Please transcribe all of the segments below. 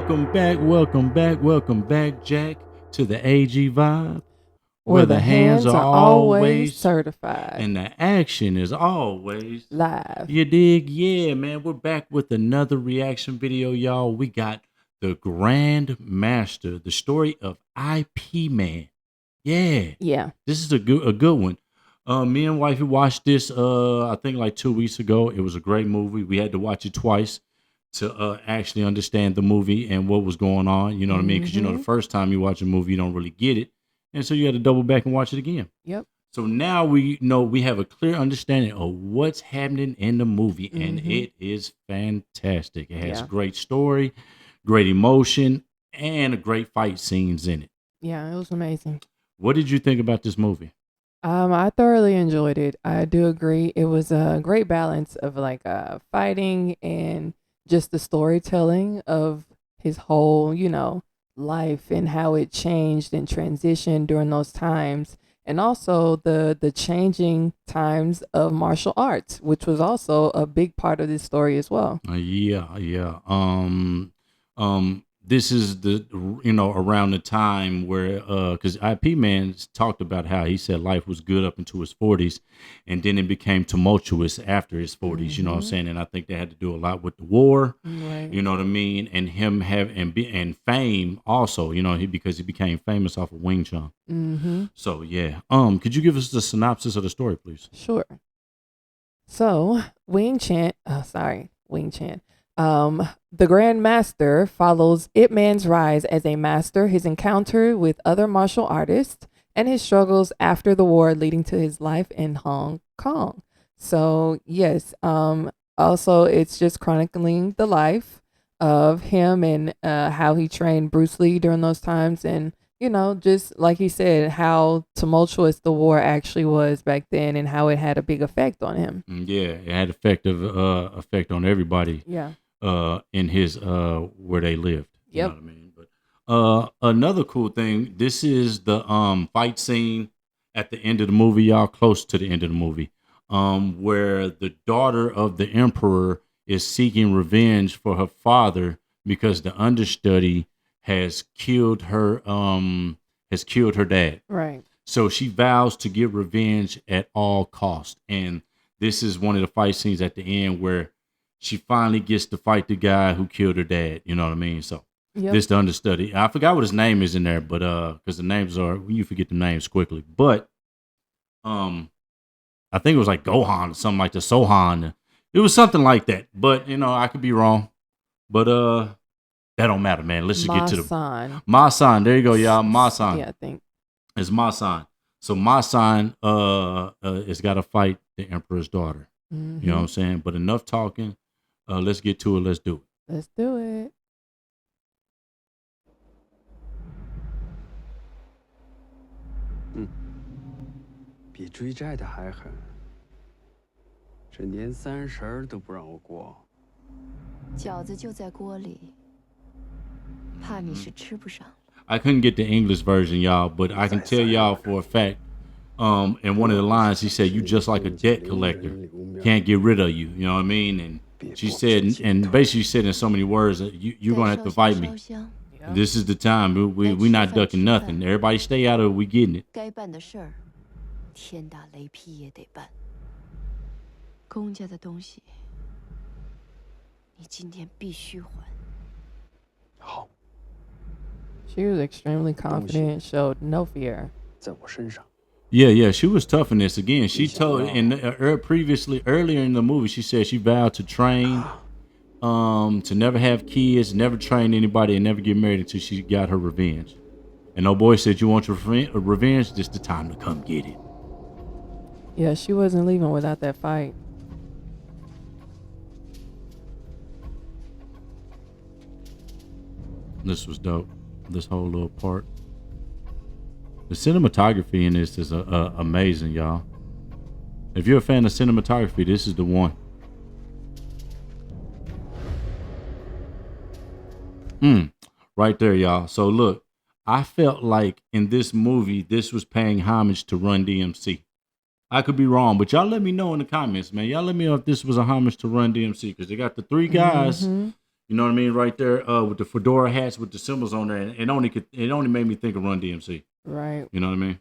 welcome back, Jack, to the AG Vibe, where the hands are always certified and the action is always live. You dig? Yeah, man. We're back with another reaction video, y'all. We got the Grandmaster, the story of IP Man. Yeah. This is a good one. Me and wifey watched this I think like 2 weeks ago. It was a great movie. We had to watch it twice to actually understand the movie and what was going on. You know what I mean? Because the first time you watch a movie, you don't really get it, and so you had to double back and watch it again. Yep. So now we know we have a clear understanding of what's happening in the movie, and it is fantastic. It has great story, great emotion, and great fight scenes in it. Yeah, it was amazing. What did you think about this movie? I thoroughly enjoyed it. I do agree. It was a great balance of like fighting and just the storytelling of his whole, life and how it changed and transitioned during those times. And also the changing times of martial arts, which was also a big part of this story as well. Yeah. This is the around the time where because IP Man talked about how he said life was good up into his 40s, and then it became tumultuous after his 40s. You know what I'm saying? And I think they had to do a lot with the war. Right. You know what I mean? And him and fame also. Because he became famous off of Wing Chun. So yeah. Could you give us the synopsis of the story, please? Sure. So Wing Chun. The Grandmaster follows Ip Man's rise as a master, his encounter with other martial artists, and his struggles after the war leading to his life in Hong Kong. So, yes, also it's just chronicling the life of him and how he trained Bruce Lee during those times, and just like he said, how tumultuous the war actually was back then and how it had a big effect on him. Yeah, it had effect on everybody. Yeah. In his where they lived. You Yep. know what I mean? But another cool thing, this is the fight scene at the end of the movie, y'all, close to the end of the movie. Where the daughter of the emperor is seeking revenge for her father because the understudy has killed her dad. Right. So she vows to get revenge at all costs. And this is one of the fight scenes at the end where she finally gets to fight the guy who killed her dad. You know what I mean? So this the understudy. I forgot what his name is in there, but because the names are, you forget the names quickly. But I think it was like Gohan or something like the Sohan. It was something like that. But I could be wrong. But that don't matter, man. Let's just get to the Masan. There you go, y'all. Masan. Yeah, I think it's Masan. So Masan has got to fight the emperor's daughter. You know what I'm saying? But enough talking. Let's get to it. Let's do it. Let's do it. I couldn't get the English version, y'all, but I can tell y'all for a fact. In one of the lines, he said, "You just like a debt collector, can't get rid of you." You know what I mean? And she said, and basically said in so many words, "You're gonna have to fight me. This is the time. We not ducking nothing. Everybody stay out of it. We getting it." She was extremely confident, showed no fear. Yeah, she was tough in this. Again, she told earlier in the movie, she said she vowed to train, to never have kids, never train anybody, and never get married until she got her revenge. And old boy said, "You want your revenge? This the time to come get it." Yeah, she wasn't leaving without that fight. This was dope. This whole little part. The cinematography in this is amazing, y'all. If you're a fan of cinematography, this is the one. Right there, y'all. So look, I felt like in this movie, this was paying homage to Run DMC. I could be wrong, but y'all let me know in the comments, man. Y'all let me know if this was a homage to Run DMC, because they got the three guys You know what I mean? Right there, with the fedora hats with the symbols on there, and it only made me think of Run DMC. Right. You know what I mean?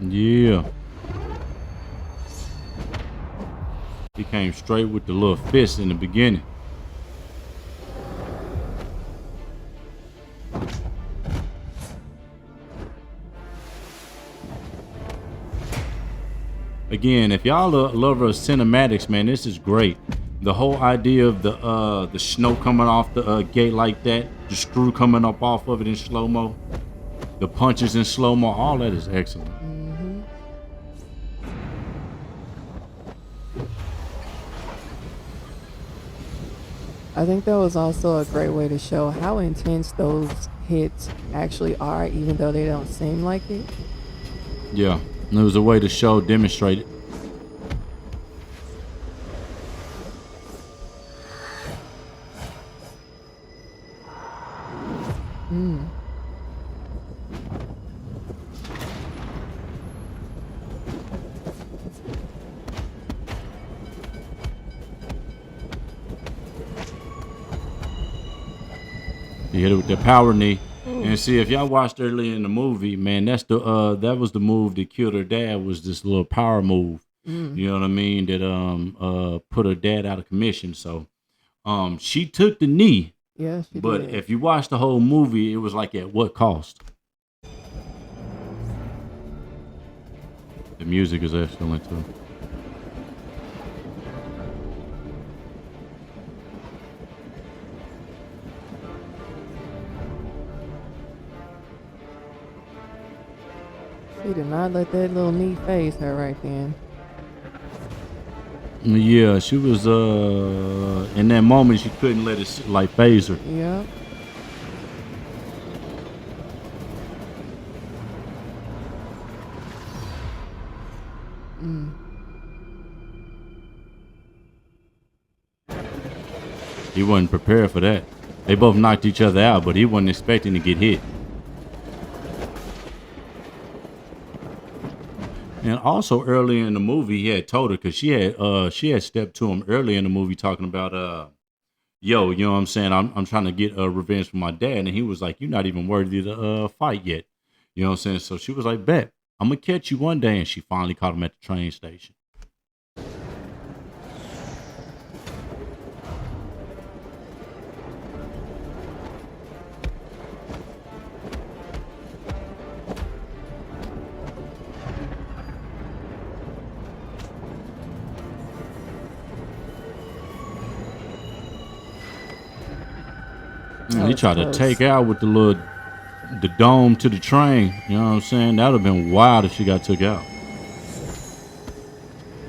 Yeah. He came straight with the little fist in the beginning. Again, if y'all a lover of cinematics, man, this is great. The whole idea of the snow coming off the gate like that, the screw coming up off of it in slow-mo, the punches in slow-mo, all that is excellent. I think that was also a great way to show how intense those hits actually are, even though they don't seem like it. Yeah, and it was a way to demonstrate it. He hit it with the power knee. And see, if y'all watched earlier in the movie, man, that was the move that killed her dad, was this little power move. You know what I mean? That put her dad out of commission. So she took the knee. Yeah, she but did. If you watch the whole movie, it was like, at what cost? The music is excellent too. She did not let that little knee phase her right then. Yeah, she was in that moment she couldn't let it like phase her. Yep. He wasn't prepared for that. They both knocked each other out, but he wasn't expecting to get hit. And also early in the movie, he had told her, because she had stepped to him early in the movie talking about yo, you know what I'm saying? I'm trying to get revenge for my dad, and he was like, "You're not even worthy to fight yet." You know what I'm saying? So she was like, "Bet, I'm gonna catch you one day," and she finally caught him at the train station. He tried to take out with the dome to the train. You know what I'm saying? That would have been wild if she got took out.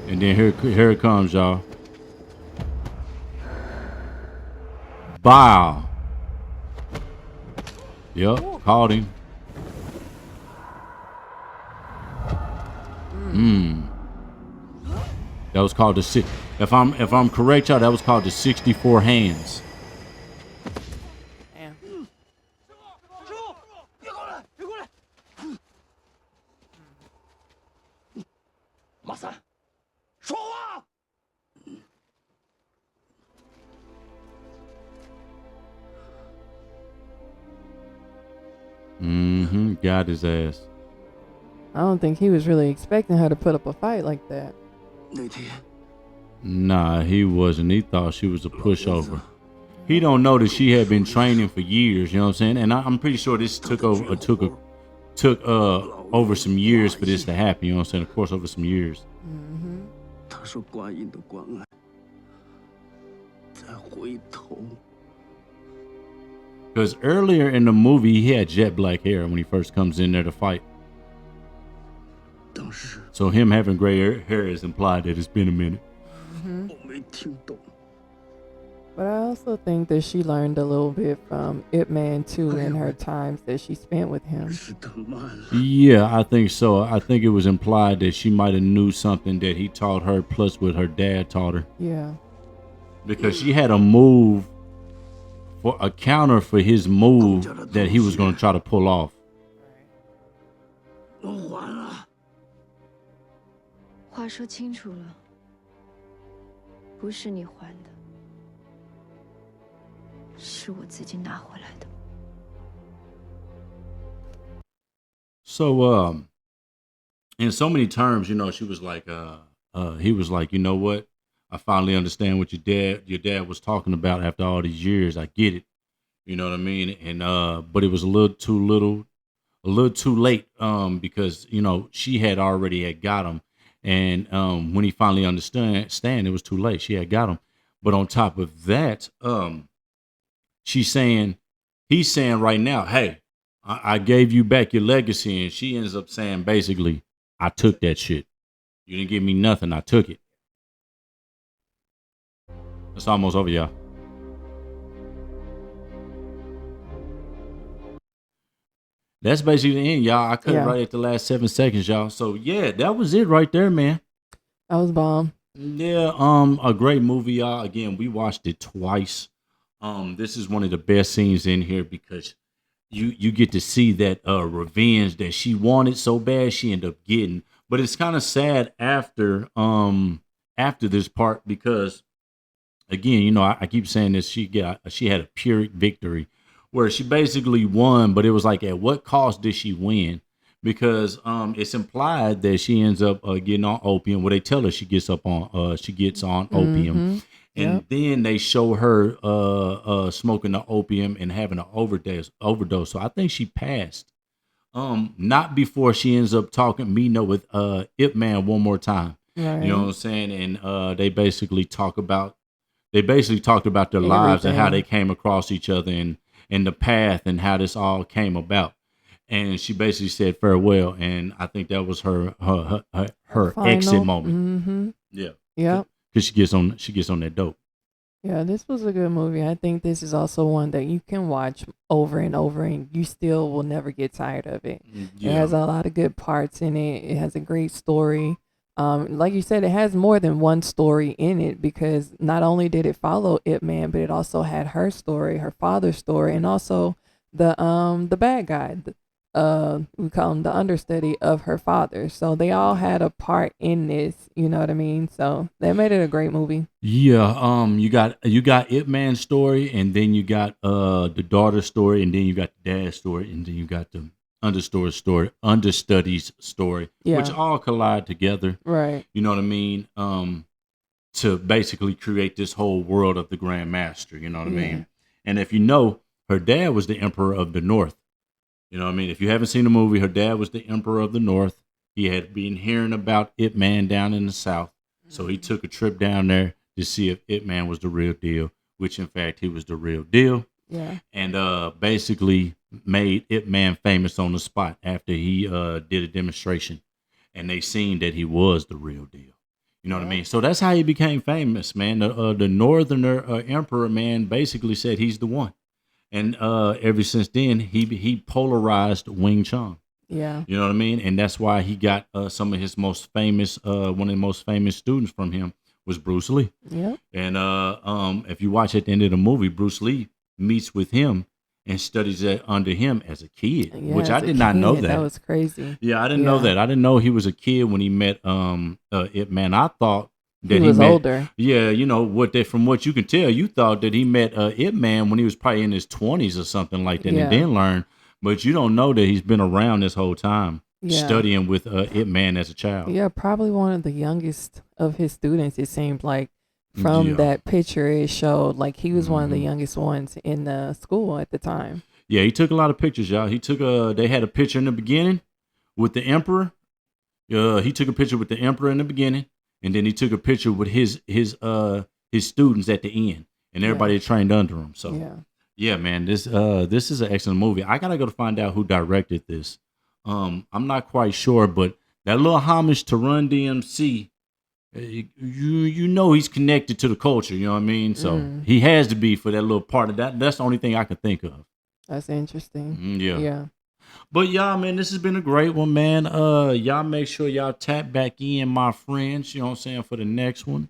And then here it comes, y'all. Bow. Yep, caught him. That was called the if I'm correct, y'all, that was called the 64 hands. Got his ass. I don't think he was really expecting her to put up a fight like that. Nah, he wasn't. He thought she was a pushover. He don't know that she had been training for years. You know what I'm saying? And I'm pretty sure this took over some years for this to happen. You know what I'm saying? Of course, over some years. Because earlier in the movie, he had jet black hair when he first comes in there to fight. So him having gray hair is implied that it's been a minute. Mm-hmm. But I also think that she learned a little bit from Ip Man too in her times that she spent with him. Yeah, I think so. I think it was implied that she might have knew something that he taught her, plus what her dad taught her. Yeah. Because she had a move for a counter for his move that he was going to try to pull off. 话说清楚了，不是你还的，是我自己拿回来的。So, in so many terms, she was like, he was like, you know what? I finally understand what your dad was talking about after all these years. I get it. You know what I mean? And but it was a little too late, because she had already got him, and when he finally understand, it was too late. She had got him, but on top of that, he's saying right now, hey, I gave you back your legacy, and she ends up saying basically, I took that shit. You didn't give me nothing. I took it. It's almost over, y'all. That's basically the end, y'all. I cut it right at the last 7 seconds, y'all. So yeah, that was it right there, man. That was bomb. Yeah, a great movie, y'all. Again, we watched it twice. This is one of the best scenes in here because you get to see that revenge that she wanted so bad she ended up getting. But it's kind of sad after this part because again, I keep saying this, she had a Pyrrhic victory where she basically won, but it was like, at what cost did she win? Because it's implied that she ends up getting on opium. Well, they tell her she gets on opium, and then they show her smoking the opium and having an overdose. So I think she passed. Not before she ends up meeting up with Ip Man one more time. Right. You know what I'm saying? And they basically talked about their lives and how they came across each other and the path and how this all came about. And she basically said farewell, and I think that was her exit moment. Mm-hmm. Yeah. Yep. Because she gets on that dope. Yeah, this was a good movie. I think this is also one that you can watch over and over, and you still will never get tired of it. Yeah. It has a lot of good parts in it. It has a great story. Like you said, it has more than one story in it because not only did it follow Ip Man, but it also had her story, her father's story, and also the bad guy. We call him the understudy of her father. So they all had a part in this, you know what I mean? So they made it a great movie. Yeah, you got Ip Man's story, and then you got the daughter's story, and then you got the dad's story, and then you got the understudy's story, which all collide together. Right. You know what I mean? To basically create this whole world of the Grandmaster, you know what I mean? And if you know, her dad was the Emperor of the North. You know what I mean? If you haven't seen the movie, her dad was the Emperor of the North. He had been hearing about Ip Man down in the South. So he took a trip down there to see if Ip Man was the real deal, which in fact he was the real deal. Yeah. And basically made Ip Man famous on the spot after he did a demonstration. And they seen that he was the real deal. You know what I mean? So that's how he became famous, man. The Northerner Emperor, man, basically said he's the one. And ever since then, he polarized Wing Chun. Yeah. You know what I mean? And that's why he got some of his most famous, one of the most famous students from him was Bruce Lee. Yeah. And if you watch at the end of the movie, Bruce Lee meets with him and studies under him as a kid, which I did not know that. That was crazy. Yeah, I didn't know that. I didn't know he was a kid when he met Ip Man. I thought that he was older. Yeah, from what you can tell, you thought that he met Ip Man when he was probably in his 20s or something like that, and then learned. But you don't know that he's been around this whole time, studying with Ip Man as a child. Yeah, probably one of the youngest of his students. It seemed like from that picture it showed like he was one of the youngest ones in the school at the time. Yeah, he took a lot of pictures, y'all. He took they had a picture in the beginning with the emperor. He took a picture with the emperor in the beginning. And then he took a picture with his students at the end, and everybody trained under him. So, yeah, man, this is an excellent movie. I gotta go to find out who directed this. I'm not quite sure, but that little homage to Run DMC You know he's connected to the culture. You know what I mean? So he has to be for that little part of that. That's the only thing I could think of. That's interesting. Yeah. But y'all, man, this has been a great one, man. Y'all make sure y'all tap back in, my friends. You know what I'm saying, for the next one.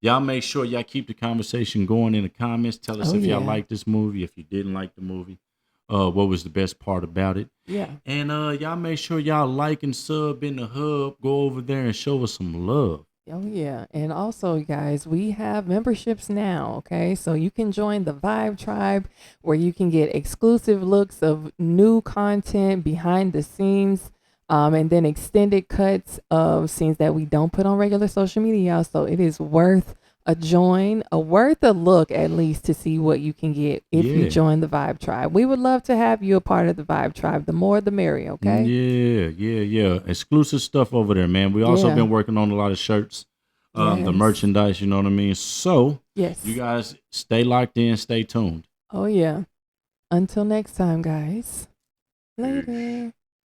Y'all make sure y'all keep the conversation going in the comments. Tell us if y'all like this movie, if you didn't like the movie, what was the best part about it. Yeah. And y'all make sure y'all like and sub in the hub. Go over there and show us some love. Oh, yeah. And also, guys, we have memberships now, okay? So you can join the Vibe Tribe where you can get exclusive looks of new content behind the scenes, and then extended cuts of scenes that we don't put on regular social media. So it is worth a join, worth a look at least to see what you can get if you join the Vibe Tribe. We would love to have you a part of the Vibe Tribe. The more, the merrier, okay? Yeah. Exclusive stuff over there, man. We also been working on a lot of shirts, the merchandise, you know what I mean? So, you guys stay locked in, stay tuned. Oh, yeah. Until next time, guys. Later.